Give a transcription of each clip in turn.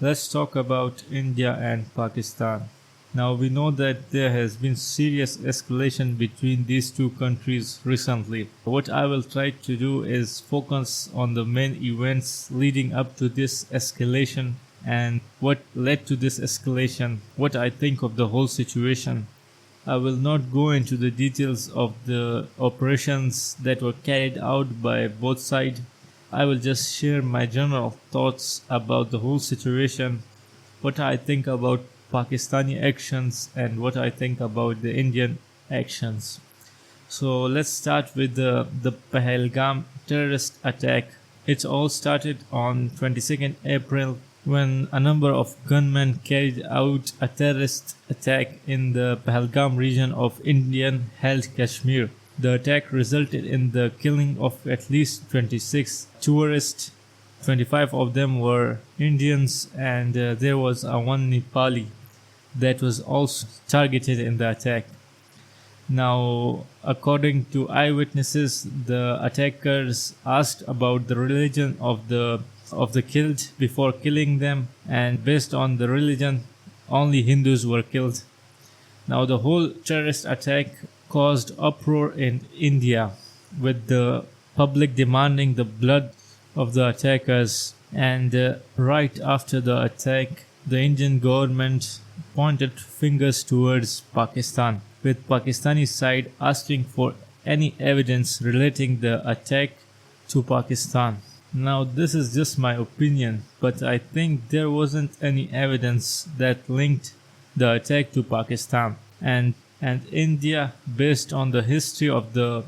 Let's talk about India and Pakistan. Now we know that there has been serious escalation between these two countries recently. What I will try to do is focus on the main events leading up to this escalation and what led to this escalation, what I think of the whole situation. I will not go into the details of the operations that were carried out by both sides. I will just share my general thoughts about the whole situation, what I think about Pakistani actions and what I think about the Indian actions. So let's start with the Pahalgam terrorist attack. It all started on 22nd April when a number of gunmen carried out a terrorist attack in the Pahalgam region of Indian-held Kashmir. The attack resulted in the killing of at least 26 tourists. 25 of them were Indians, and there was one Nepali that was also targeted in the attack. Now, according to eyewitnesses, the attackers asked about the religion of the killed before killing them, and based on the religion, only Hindus were killed. Now, the whole terrorist attack caused uproar in India, with the public demanding the blood of the attackers, and right after the attack, the Indian government pointed fingers towards Pakistan, with Pakistani side asking for any evidence relating the attack to Pakistan. Now this is just my opinion, but I think there wasn't any evidence that linked the attack to Pakistan, and India, based on the history of the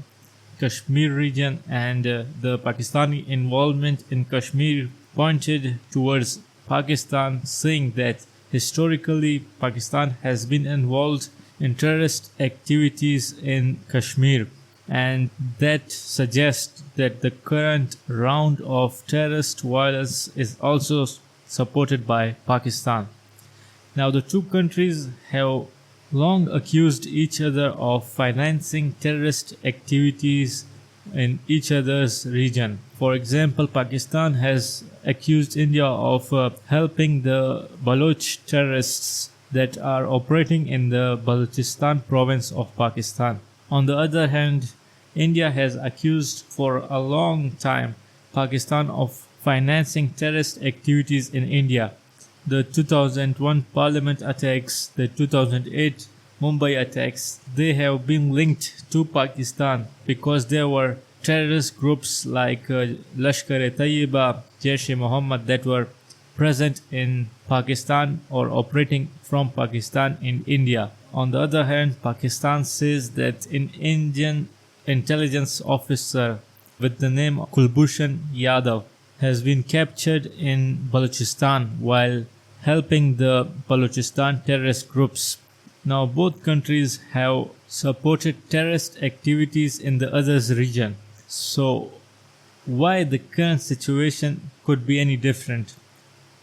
Kashmir region and the Pakistani involvement in Kashmir, pointed towards Pakistan, saying that historically Pakistan has been involved in terrorist activities in Kashmir, and that suggests that the current round of terrorist violence is also supported by Pakistan. Now the two countries have long accused each other of financing terrorist activities in each other's region. For example, Pakistan has accused India of helping the Baloch terrorists that are operating in the Balochistan province of Pakistan. On the other hand, India has accused for a long time Pakistan of financing terrorist activities in India. The 2001 Parliament attacks, the 2008 Mumbai attacks, they have been linked to Pakistan because there were terrorist groups like Lashkar-e-Tayyiba, Jaish-e-Mohammed that were present in Pakistan or operating from Pakistan in India. On the other hand, Pakistan says that an Indian intelligence officer with the name Kulbhushan Yadav has been captured in Balochistan while helping the Balochistan terrorist groups. Now both countries have supported terrorist activities in the other's region. So why the current situation could be any different?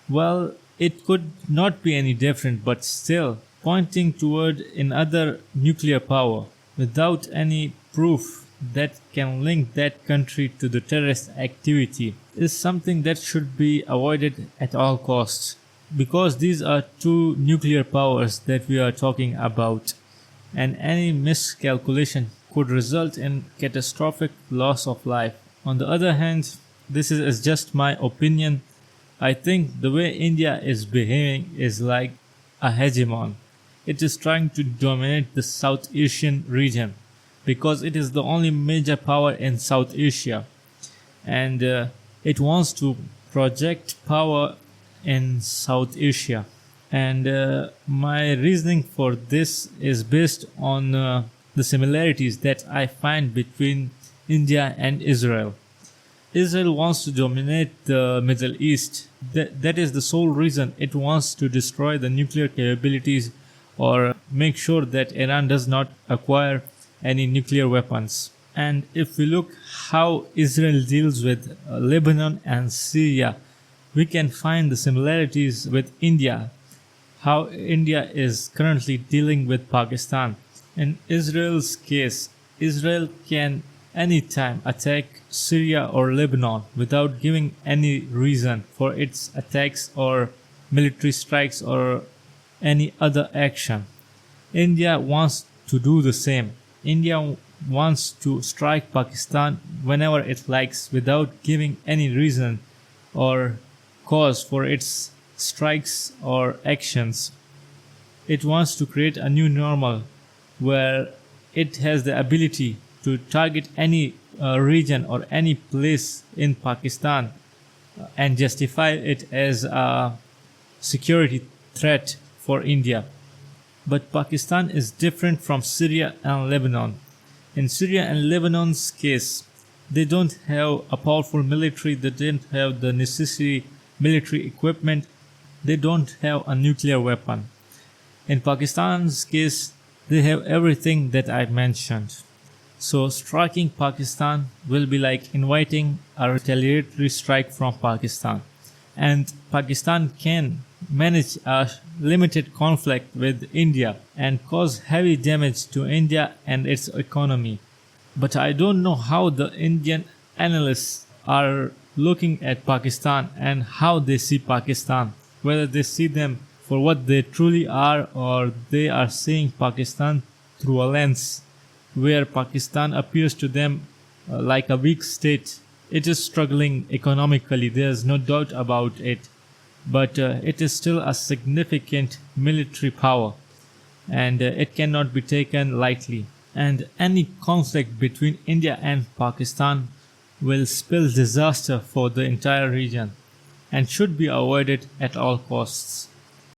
Well, it could not be any different, but still pointing toward another nuclear power without any proof that can link that country to the terrorist activity is something that should be avoided at all costs, because these are two nuclear powers that we are talking about, and any miscalculation could result in catastrophic loss of life. On the other hand, this is just my opinion. I think the way India is behaving is like a hegemon. It is trying to dominate the South Asian region because it is the only major power in South Asia, and it wants to project power in South Asia. And my reasoning for this is based on the similarities that I find between India and Israel. Israel wants to dominate the Middle East. That is the sole reason it wants to destroy the nuclear capabilities or make sure that Iran does not acquire any nuclear weapons. And if we look how Israel deals with Lebanon and Syria, we can find the similarities with India, how India is currently dealing with Pakistan. In Israel's case, Israel can anytime attack Syria or Lebanon without giving any reason for its attacks or military strikes or any other action. India wants to do the same. India wants to strike Pakistan whenever it likes without giving any reason or cause for its strikes or actions. It wants to create a new normal where it has the ability to target any region or any place in Pakistan and justify it as a security threat for India. But Pakistan is different from Syria and Lebanon. In Syria and Lebanon's case, they don't have a powerful military, they don't have the necessary military equipment, they don't have a nuclear weapon. In Pakistan's case, they have everything that I mentioned. So striking Pakistan will be like inviting a retaliatory strike from Pakistan. And Pakistan can manage a limited conflict with India and cause heavy damage to India and its economy. But I don't know how the Indian analysts are looking at Pakistan and how they see Pakistan, whether they see them for what they truly are or they are seeing Pakistan through a lens where Pakistan appears to them like a weak state. It is struggling economically, there's no doubt about it, but it is still a significant military power and it cannot be taken lightly. And any conflict between India and Pakistan will spell disaster for the entire region and should be avoided at all costs.